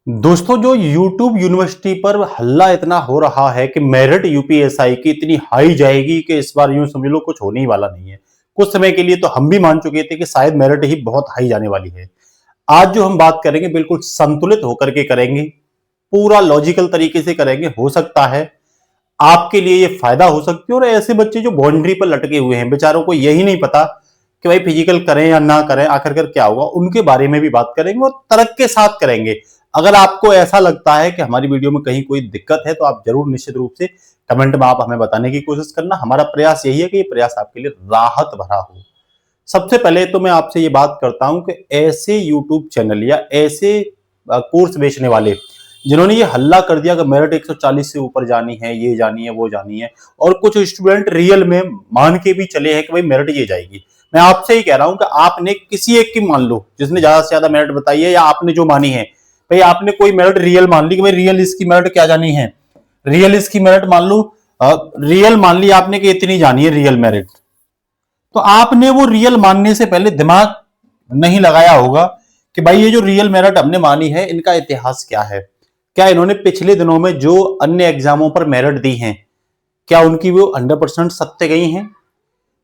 दोस्तों, जो YouTube university पर हल्ला इतना हो रहा है कि मेरिट यूपीएसआई की इतनी हाई जाएगी कि इस बार यूं समझ लो कुछ होने ही वाला नहीं है। कुछ समय के लिए तो हम भी मान चुके थे कि शायद मेरिट ही बहुत हाई जाने वाली है। आज जो हम बात करेंगे बिल्कुल संतुलित होकर के करेंगे, पूरा लॉजिकल तरीके से करेंगे। हो सकता है आपके लिए ये फायदा हो सकती है। और ऐसे बच्चे जो बाउंड्री पर लटके हुए हैं, बेचारों को यही नहीं पता कि भाई फिजिकल करें या ना करें, आखिरकार क्या होगा, उनके बारे में भी बात करेंगे और तर्क के साथ करेंगे। अगर आपको ऐसा लगता है कि हमारी वीडियो में कहीं कोई दिक्कत है तो आप जरूर निश्चित रूप से कमेंट में आप हमें बताने की कोशिश करना। हमारा प्रयास यही है कि ये प्रयास आपके लिए राहत भरा हो। सबसे पहले तो मैं आपसे ये बात करता हूं कि ऐसे यूट्यूब चैनल या ऐसे कोर्स बेचने वाले जिन्होंने ये हल्ला कर दिया कि मेरिट 140 से ऊपर जानी है, ये जानी है, वो जानी है, और कुछ स्टूडेंट रियल में मान के भी चले हैं कि भाई मेरिट ये जाएगी। मैं आपसे ही कह रहा हूं कि आपने किसी एक की मान लो जिसने ज्यादा से ज्यादा मेरिट बताई है, या आपने जो मानी है, भाई आपने कोई मेरिट रियल मान ली कि भाई रियल इसकी मेरिट क्या जानी है, रियल इसकी मेरिट मान लो, रियल मान ली आपने कि इतनी जानी है रियल मेरिट। तो आपने वो रियल मानने से पहले दिमाग नहीं लगाया होगा कि भाई ये जो रियल मेरिट हमने मानी है इनका इतिहास क्या है। क्या इन्होंने पिछले दिनों में जो अन्य एग्जामों पर मेरिट दी हैं, क्या उनकी वो 100% सत्य गई हैं?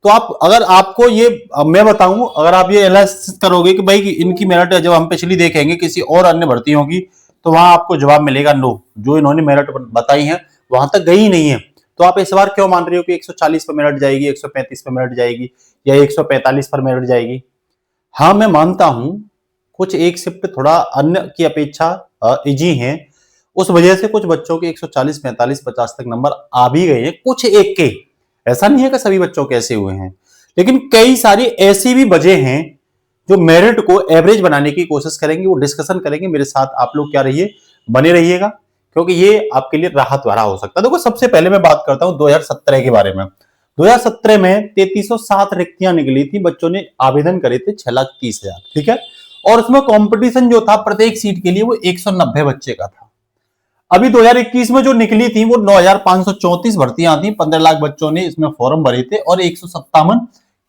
तो आप, अगर आपको ये मैं बताऊं, अगर आप ये एनालिसिस करोगे कि भाई इनकी मेरिट जब हम पिछली देखेंगे किसी और अन्य भर्तियों की, तो वहां आपको जवाब मिलेगा नो, जो इन्होंने मेरिट बताई है वहां तक गई ही नहीं है। तो आप इस बार क्यों मान रहे हो कि 140 पर मेरिट जाएगी, 135 पर मेरिट जाएगी, या 145 पर मेरिट जाएगी? हाँ, मैं मानता हूं कुछ एक शिफ्ट थोड़ा अन्य की अपेक्षा इजी है, उस वजह से कुछ बच्चों के 140, 45, 50 तक नंबर आ भी गए हैं, कुछ एक के। ऐसा नहीं है कि सभी बच्चों के ऐसे हुए हैं, लेकिन कई सारी ऐसी भी वजह हैं जो मेरिट को एवरेज बनाने की कोशिश करेंगे। वो डिस्कशन करेंगे मेरे साथ। आप लोग क्या रहिए, बने रहिएगा, क्योंकि ये आपके लिए राहत भरा हो सकता है। देखो, सबसे पहले मैं बात करता हूं 2017 के बारे में। 2017 में 3307 रिक्तियां निकली थी, बच्चों ने आवेदन करे थे 6,30,000, ठीक है। और उसमें कंपटीशन जो था प्रत्येक सीट के लिए वो 190 बच्चे का था। अभी 2021 में जो निकली थी वो 9,534 भर्तियां थी, 15 लाख बच्चों ने इसमें फॉर्म भरे थे और 157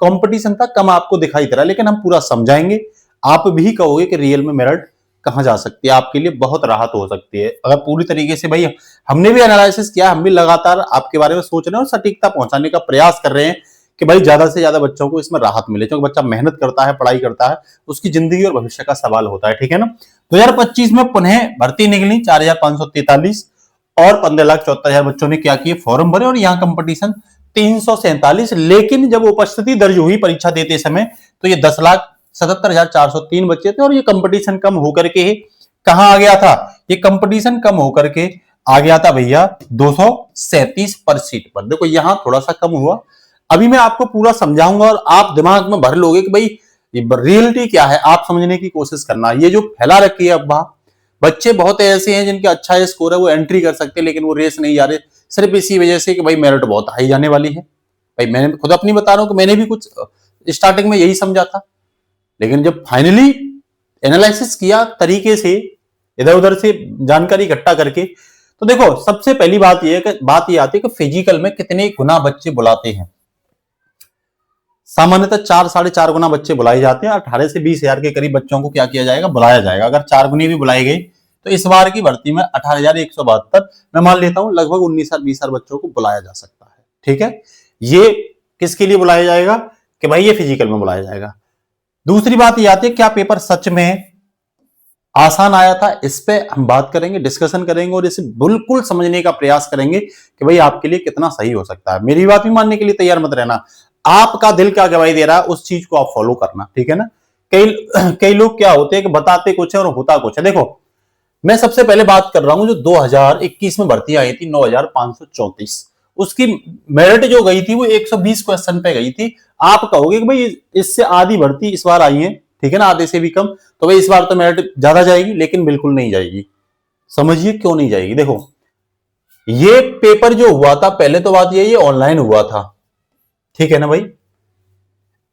कंपटीशन था। कम आपको दिखाई दे रहा है, लेकिन हम पूरा समझाएंगे। आप भी कहोगे कि रियल में मेरिट कहां जा सकती है, आपके लिए बहुत राहत हो सकती है अगर पूरी तरीके से। भाई हमने भी एनालिसिस किया, हम भी लगातार आपके बारे में सोच रहे हैं और सटीकता पहुंचाने का प्रयास कर रहे हैं कि भाई ज्यादा से ज्यादा बच्चों को इसमें राहत मिले, क्योंकि बच्चा मेहनत करता है, पढ़ाई करता है, उसकी जिंदगी और भविष्य का सवाल होता है, ठीक है ना। 2025 में पुनः भर्ती निकली 4,543 और 15,74,000 बच्चों ने क्या किए, फॉर्म भरे, और यहाँ कंपटीशन 347। लेकिन जब उपस्थिति दर्ज हुई परीक्षा देते समय तो ये 10,77,403 बच्चे थे, और ये कंपटीशन कम होकर के कहां आ गया था, ये कंपटीशन कम होकर के आ गया था भैया 237 पर सीट पर। देखो यहां थोड़ा सा कम हुआ। अभी मैं आपको पूरा समझाऊंगा और आप दिमाग में भर लोगे कि भाई रियलिटी क्या है, आप समझने की कोशिश करना। ये जो फैला रखी है अफवाह, बच्चे बहुत ऐसे हैं जिनके अच्छा स्कोर है, वो एंट्री कर सकते हैं, लेकिन वो रेस नहीं जा रहे, सिर्फ इसी वजह से कि भाई मेरिट बहुत हाई जाने वाली है। भाई मैंने खुद अपनी बता रहा हूं कि मैंने भी कुछ स्टार्टिंग में यही समझा था, लेकिन जब फाइनली एनालिसिस किया तरीके से, इधर उधर से जानकारी इकट्ठा करके, तो देखो सबसे पहली बात यह है कि बात यह आती है कि फिजिकल में कितने गुना बच्चे बुलाते हैं। सामान्यतः 4-4.5 गुना बच्चे बुलाए जाते हैं। 18 से 20,000 के करीब बच्चों को क्या किया जाएगा, बुलाया जाएगा। अगर 4 गुनी भी बुलाई गई तो इस बार की भर्ती में 18,172, मैं मान लेता हूं लगभग 19,000-20,000 बच्चों को बुलाया जा सकता है, ठीक है। ये किसके लिए बुलाया जाएगा कि भाई ये फिजिकल में बुलाया जाएगा। दूसरी बात ये आती है, क्या पेपर सच में आसान आया था, इस पे हम बात करेंगे, डिस्कशन करेंगे और इसे बिल्कुल समझने का प्रयास करेंगे कि भाई आपके लिए कितना सही हो सकता है। मेरी बात भी मानने के लिए तैयार मत रहना, आपका दिल क्या गवाही दे रहा है उस चीज को आप फॉलो करना, ठीक है ना। कई लोग क्या होते हैं कि बताते कुछ है और होता कुछ है। देखो मैं सबसे पहले बात कर रहा हूं जो 2021 में भर्ती आई थी 9,534, उसकी मेरिट जो गई थी वो 120 क्वेश्चन पे गई थी। आप कहोगे कि भाई इससे आधी भर्ती इस बार आई है, ठीक है ना, आधे से भी कम, तो भाई इस बार तो मेरिट ज्यादा जाएगी, लेकिन बिल्कुल नहीं जाएगी। समझिए क्यों नहीं जाएगी। देखो ये पेपर जो हुआ था, पहले तो बात ये ऑनलाइन हुआ था, ठीक है ना भाई।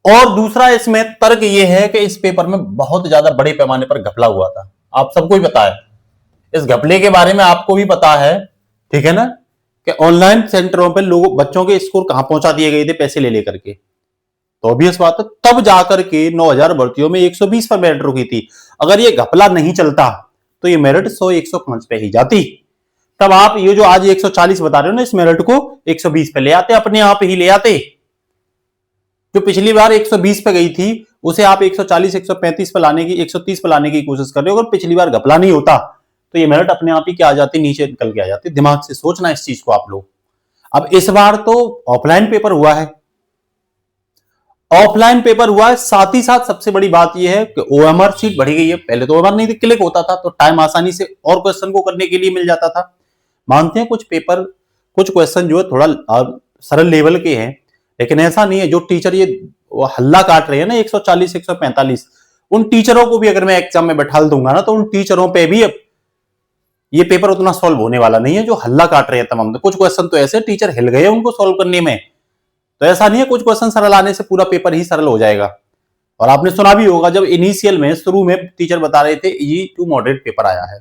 और दूसरा इसमें तर्क ये है कि इस पेपर में बहुत ज्यादा बड़े पैमाने पर घपला हुआ था, आप सबको ही पता है। इस घपले के बारे में आपको भी पता है, ठीक है ना, कि ऑनलाइन सेंटरों पे लोगों बच्चों के स्कोर कहां पहुंचा दिए गए थे पैसे ले लेकर के। तो ऑब्वियस बात है, तब जाकर के 9,000 भर्तियों में 120 पर मेरिट रुकी थी। अगर ये घपला नहीं चलता तो ये मेरिट 100-105 पे ही जाती। तब आप ये जो आज 140 बता रहे हो ना, इस मेरिट को 120 पे ले आते, अपने आप ही ले आते। जो पिछली बार 120 पे गई थी उसे आप 140, 135 पे लाने की, 130 पे लाने की कोशिश कर रहे हो। अगर पिछली बार घपला नहीं होता तो ये मेरिट अपने आप ही क्या आ जाती, नीचे निकल के आ जाती। दिमाग से सोचना इस चीज को आप लोग। अब इस बार तो ऑफलाइन पेपर हुआ है, ऑफलाइन पेपर हुआ है, साथ ही साथ सबसे बड़ी बात यह है कि ओएमआर सीट बढ़ी गई है। पहले तो ओएमआर नहीं क्लिक होता था तो टाइम आसानी से और क्वेश्चन को करने के लिए मिल जाता था। मानते हैं कुछ पेपर, कुछ क्वेश्चन जो है थोड़ा सरल लेवल के हैं, लेकिन ऐसा नहीं है। जो टीचर ये हल्ला काट रहे हैं ना 140, 145, उन टीचरों को भी अगर मैं एग्जाम में बैठा दूंगा ना, तो उन टीचरों पे भी ये पेपर उतना सॉल्व होने वाला नहीं है जो हल्ला काट रहे हैं तमाम। कुछ क्वेश्चन तो ऐसे टीचर हिल गए उनको सॉल्व करने में, तो ऐसा नहीं है कुछ क्वेश्चन सरल आने से पूरा पेपर ही सरल हो जाएगा। और आपने सुना भी होगा जब इनिशियल में शुरू में टीचर बता रहे थे इजी टू मॉडरेट पेपर आया है,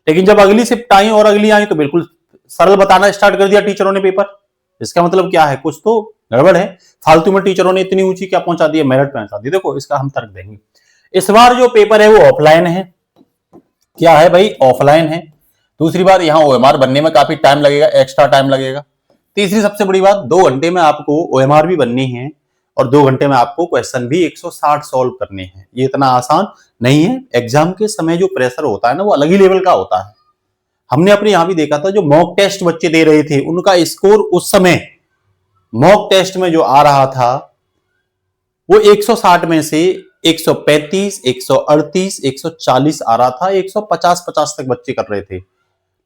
लेकिन जब अगली शिफ्ट आई और अगली आई तो बिल्कुल सरल बताना स्टार्ट कर दिया टीचरों ने पेपर। इसका मतलब क्या है, कुछ तो गड़बड़ है। फालतू में टीचरों ने इतनी ऊंची क्या पहुंचा दी है, मेरिट पहुंचा दी। देखो इसका हम तर्क देंगे। इस बार जो पेपर है वो ऑफलाइन है। क्या है भाई, ऑफलाइन है। दूसरी बात, यहां ओएमआर बनने में काफी टाइम लगेगा, एक्स्ट्रा टाइम लगेगा। तीसरी सबसे बड़ी बात, 2 घंटे में आपको ओएमआर भी बननी है और 2 घंटे में आपको क्वेश्चन भी 160 सॉल्व करने हैं। ये इतना आसान नहीं है। एग्जाम के समय जो प्रेशर होता है ना, वो अलग ही लेवल का होता है। हमने अपने यहां भी देखा था, जो मॉक टेस्ट बच्चे दे रहे थे उनका स्कोर उस समय मॉक टेस्ट में जो आ रहा था वो 160 में से 135, 138, 140 आ रहा था। 150 तक बच्चे कर रहे थे।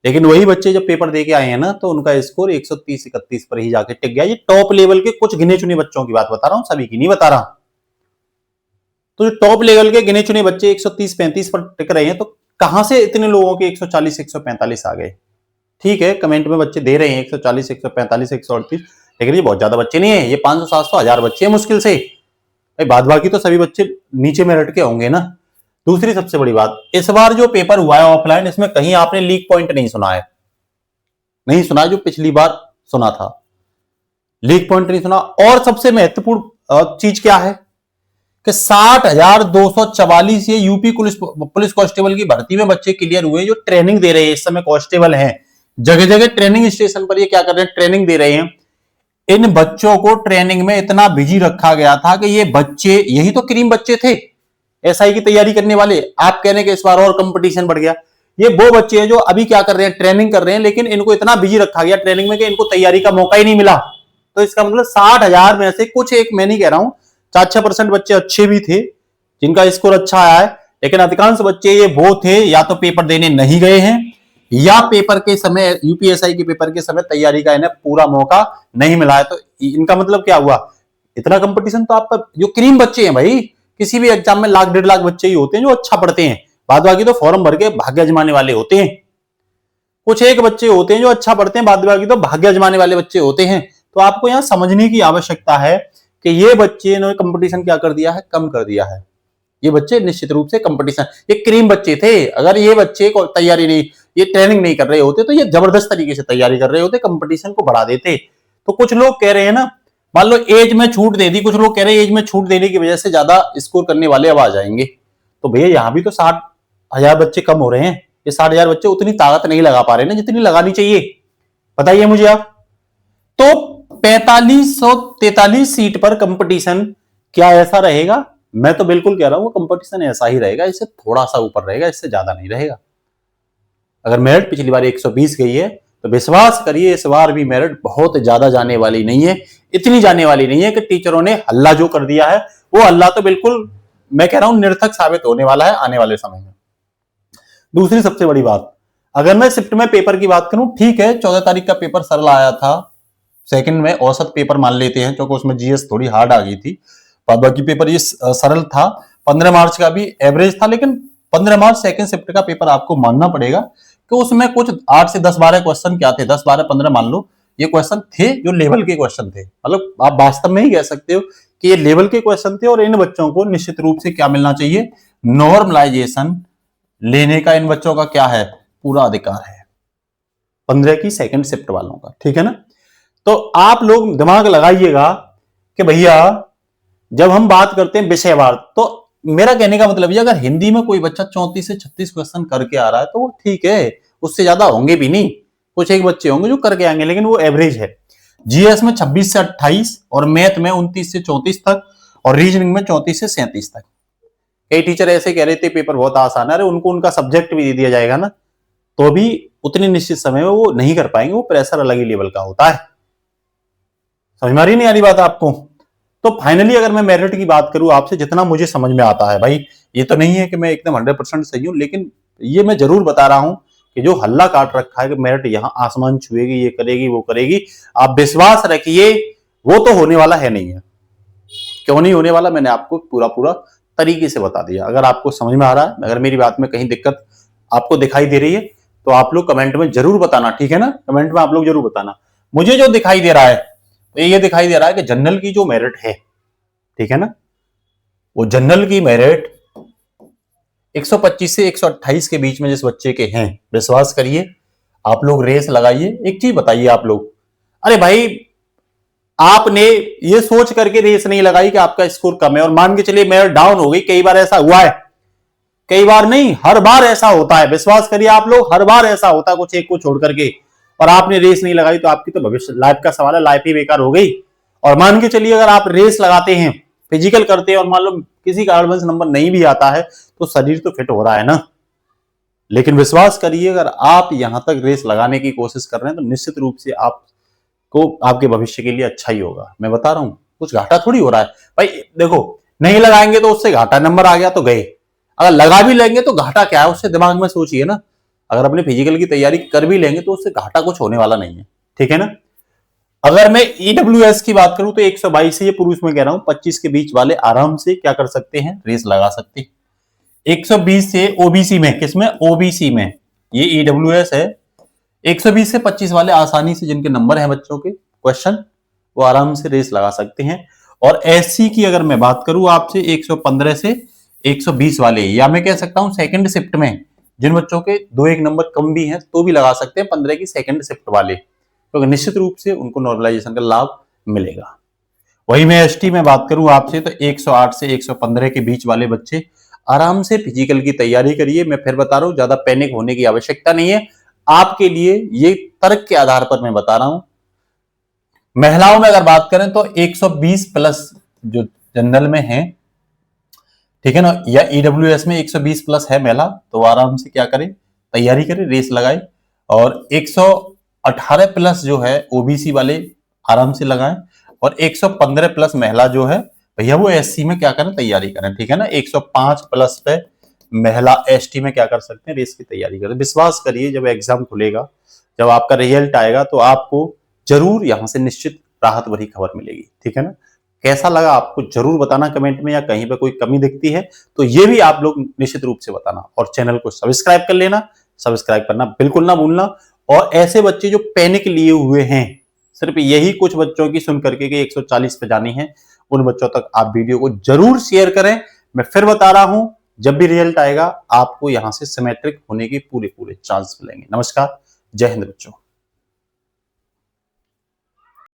लेकिन वही बच्चे जब पेपर देके आए हैं ना, तो उनका स्कोर 130, 31 पर ही जाके टिक गया। ये टॉप लेवल के कुछ गिने चुने बच्चों की बात बता रहा हूं, सभी की नहीं बता रहा। तो जो टॉप लेवल के गिने चुने बच्चे 130, 35 पर टिक रहे हैं, तो कहां से इतने लोगों के 140, 145 आ गए? ठीक है, कमेंट में बच्चे दे रहे हैं 140, 145, 138, लेकिन ये बहुत ज्यादा बच्चे नहीं है। ये 500, 700, 1000 बच्चे हैं मुश्किल से। भाई बाद बाकी तो सभी बच्चे नीचे मेरिट के होंगे ना। दूसरी सबसे बड़ी बात, इस बार जो पेपर हुआ है ऑफलाइन, इसमें कहीं आपने लीक पॉइंट नहीं सुना है। नहीं सुना जो पिछली बार सुना था, लीक पॉइंट नहीं सुना। और सबसे महत्वपूर्ण चीज क्या है कि 60,244 ये यूपी पुलिस कांस्टेबल की भर्ती में बच्चे क्लियर हुए जो ट्रेनिंग दे रहे हैं इस समय, कांस्टेबल हैं। जगह जगह ट्रेनिंग स्टेशन पर ये क्या कर रहे हैं, ट्रेनिंग दे रहे हैं। इन बच्चों को ट्रेनिंग में इतना बिजी रखा गया था कि ये बच्चे, यही तो क्रीम बच्चे थे एसआई की तैयारी करने वाले। आप कहने के इस बार और कंपटीशन बढ़ गया। ये वो बच्चे हैं जो अभी क्या कर रहे हैं, ट्रेनिंग कर रहे हैं, लेकिन इनको इतना बिजी रखा गया ट्रेनिंग में कि इनको तैयारी का मौका ही नहीं मिला। तो इसका मतलब 60,000 में से कुछ, एक मैं नहीं कह रहा हूं, 4-6% बच्चे अच्छे भी थे जिनका स्कोर अच्छा आया है, लेकिन अधिकांश बच्चे ये वो थे या तो पेपर देने नहीं गए हैं या पेपर के समय, यूपीएसआई के पेपर के समय तैयारी का इन्हें पूरा मौका नहीं मिला है। तो इनका मतलब क्या हुआ, इतना कंपटीशन तो आपका, जो क्रीम बच्चे हैं भाई, किसी भी एग्जाम में 1,00,000, 1,50,000 बच्चे ही होते हैं जो अच्छा पढ़ते हैं। बाद बाकी तो फॉर्म भर के भाग्य आजमाने वाले होते हैं। कुछ एक बच्चे होते हैं जो अच्छा पढ़ते हैं, बाद बाकी तो भाग्य आजमाने वाले बच्चे होते हैं। तो आपको यहां समझने की आवश्यकता है कि ये बच्चे ने कंपटीशन क्या कर दिया है, कम कर दिया है। ये बच्चे निश्चित रूप से कंपटीशन, ये क्रीम बच्चे थे। अगर ये बच्चे को तैयारी नहीं, ये ट्रेनिंग नहीं कर रहे होते तो ये जबरदस्त तरीके से तैयारी कर रहे होते, कंपटीशन को बढ़ा देते। तो कुछ लोग कह रहे हैं ना, मान लो एज में छूट दे दी, कुछ लोग कह रहे हैं एज में छूट देने की वजह से ज्यादा स्कोर करने वाले अब आ जाएंगे। तो भैया यहां भी तो 60,000 बच्चे कम हो रहे हैं। ये 60,000 बच्चे उतनी ताकत नहीं लगा पा रहे ना जितनी लगानी चाहिए। बताइए मुझे आप। तो 4543 सीट पर कंपटीशन क्या ऐसा रहेगा? मैं तो बिल्कुल कह रहा हूं कंपटीशन ऐसा ही रहेगा, इससे थोड़ा सा ऊपर रहेगा, इससे ज्यादा नहीं रहेगा। अगर मेरिट पिछली बार 120 गई है तो विश्वास करिए इस बार भी मेरिट बहुत ज्यादा जाने वाली नहीं है। इतनी जाने वाली नहीं है कि टीचरों ने हल्ला जो कर दिया है, वो हल्ला तो बिल्कुल मैं कह रहा हूं निरर्थक साबित होने वाला है आने वाले समय में। दूसरी सबसे बड़ी बात, अगर मैं शिफ्ट में पेपर की बात करूं, ठीक है 14 तारीख का पेपर सरल आया था, सेकंड में औसत पेपर मान लेते हैं क्योंकि उसमें जीएस थोड़ी हार्ड आ गई थी, बाकी पेपर ये सरल था। 15 मार्च का भी एवरेज था, लेकिन 15 मार्च सेकंड शिफ्ट का पेपर आपको मानना पड़ेगा कि उसमें कुछ 8 से 10-12 क्वेश्चन क्या थे, 10, 12, 15 मान लो, ये क्वेश्चन थे जो लेवल के क्वेश्चन थे। मतलब आप वास्तव में ही कह सकते हो कि ये लेवल के क्वेश्चन थे और इन बच्चों को निश्चित रूप से क्या मिलना चाहिए, नॉर्मलाइजेशन लेने का इन बच्चों का क्या है, पूरा अधिकार है 15 की सेकंड शिफ्ट वालों का। ठीक है ना। तो आप लोग दिमाग लगाइएगा कि भैया जब हम बात करते हैं विषयवार, तो मेरा कहने का मतलब ये, अगर हिंदी में कोई बच्चा 34 से 36 क्वेश्चन करके आ रहा है तो वो ठीक है, उससे ज्यादा होंगे भी नहीं, कुछ एक बच्चे होंगे जो करके आएंगे, लेकिन वो एवरेज है। जीएस में 26 से 28 और मैथ में 29 से 34 तक और रीजनिंग में 34 से 37 तक। कई टीचर ऐसे कह रहे थे पेपर बहुत आसान है, अरे उनको उनका सब्जेक्ट भी दे दिया जाएगा ना तो भी उतने निश्चित समय में वो नहीं कर पाएंगे, वो प्रेशर अलग ही लेवल का होता है। समझ में आ रही नहीं आ रही बात आपको? तो फाइनली अगर मैं मेरिट की बात करूं आपसे, जितना मुझे समझ में आता है, भाई ये तो नहीं है कि मैं एकदम 100% सही हूं, लेकिन ये मैं जरूर बता रहा हूं कि जो हल्ला काट रखा है कि मेरिट यहां आसमान छुएगी, ये करेगी वो करेगी, आप विश्वास रखिए वो तो होने वाला है नहीं है। क्यों नहीं होने वाला, मैंने आपको पूरा पूरा तरीके से बता दिया। अगर आपको समझ में आ रहा है, अगर मेरी बात में कहीं दिक्कत आपको दिखाई दे रही है तो आप लोग कमेंट में जरूर बताना, ठीक है ना? कमेंट में आप लोग जरूर बताना। मुझे जो दिखाई दे रहा है तो ये दिखाई दे रहा है कि जनरल की जो मेरिट है, ठीक है ना, वो जनरल की मेरिट 125 से 128 के बीच में जिस बच्चे के हैं, विश्वास करिए आप लोग रेस लगाइए। एक चीज बताइए आप लोग, अरे भाई आपने ये सोच करके रेस नहीं लगाई कि आपका स्कोर कम है और मान के चलिए मेरिट डाउन हो गई, कई बार ऐसा हुआ है, कई बार नहीं हर बार ऐसा होता है, विश्वास करिए आप लोग, हर बार ऐसा होता है कुछ एक को छोड़ करके, और आपने रेस नहीं लगाई तो आपकी तो भविष्य लाइफ का सवाल है, लाइफ ही बेकार हो गई। और मान के चलिए अगर आप रेस लगाते हैं, फिजिकल करते हैं और मान लो किसी कारणवश नंबर नहीं भी आता है तो शरीर तो फिट हो रहा है ना। लेकिन विश्वास करिए अगर आप यहां तक रेस लगाने की कोशिश कर रहे हैं तो निश्चित रूप से आपको आपके भविष्य के लिए अच्छा ही होगा। मैं बता रहा हूं, कुछ घाटा थोड़ी हो रहा है भाई। देखो नहीं लगाएंगे तो उससे घाटा, नंबर आ गया तो गए, अगर लगा भी लेंगे तो घाटा क्या है, उससे दिमाग में सोचिए ना। अगर अपने फिजिकल की तैयारी कर भी लेंगे तो उससे घाटा कुछ होने वाला नहीं है, ठीक है ना। अगर मैं ईडब्ल्यूएस की बात करूं तो 122 से, ये पुरुष में कह रहा हूं, 25 के बीच वाले आराम से क्या कर सकते हैं, रेस लगा सकते हैं। 120 से ओबीसी में, किसमें, ओबीसी में, ये ईडब्ल्यूएस है, 120 से 25 वाले आसानी से जिनके नंबर हैं बच्चों के क्वेश्चन, वो आराम से रेस लगा सकते हैं। और एससी की अगर मैं बात करूं आपसे, 115 से 120 वाले, या मैं कह सकता हूं सेकंड शिफ्ट में जिन बच्चों के 2-1 नंबर कम भी हैं तो भी लगा सकते हैं 15 की सेकंड शिफ्ट वाले, क्योंकि तो निश्चित रूप से उनको नॉर्मलाइजेशन का लाभ मिलेगा। वही मैं एसटी में बात करूं आपसे तो 108 से 115 के बीच वाले बच्चे आराम से फिजिकल की तैयारी करिए। मैं फिर बता रहा हूं, ज्यादा पैनिक होने की आवश्यकता नहीं है, आपके लिए ये तर्क के आधार पर मैं बता रहा हूं। महिलाओं में अगर बात करें तो 120 प्लस जो जनरल में है, ठीक है ना, या ईडब्ल्यूएस में 120 प्लस है महिला, तो आराम से क्या करें, तैयारी करें, रेस लगाए। और 118 प्लस जो है ओबीसी वाले आराम से लगाएं, और 115 प्लस महिला जो है भैया वो एससी में क्या करें, तैयारी करें, ठीक है ना। 105 प्लस पे महिला एसटी में क्या कर सकते हैं, रेस की तैयारी करें। विश्वास करिए जब एग्जाम खुलेगा, जब आपका रिजल्ट आएगा तो आपको जरूर यहां से निश्चित राहत भरी खबर मिलेगी, ठीक है ना। कैसा लगा आपको जरूर बताना कमेंट में, या कहीं पे कोई कमी दिखती है तो ये भी आप लोग निश्चित रूप से बताना, और चैनल को सब्सक्राइब कर लेना, सब्सक्राइब करना बिल्कुल ना भूलना। और ऐसे बच्चे जो पैनिक लिए हुए हैं, सिर्फ यही कुछ बच्चों की सुन करके कि 140 पे जानी है, उन बच्चों तक आप वीडियो को जरूर शेयर करें। मैं फिर बता रहा हूं, जब भी रिजल्ट आएगा आपको यहां से सिमेट्रिक होने के पूरे पूरे चांस मिलेंगे। नमस्कार, जय हिंद बच्चों।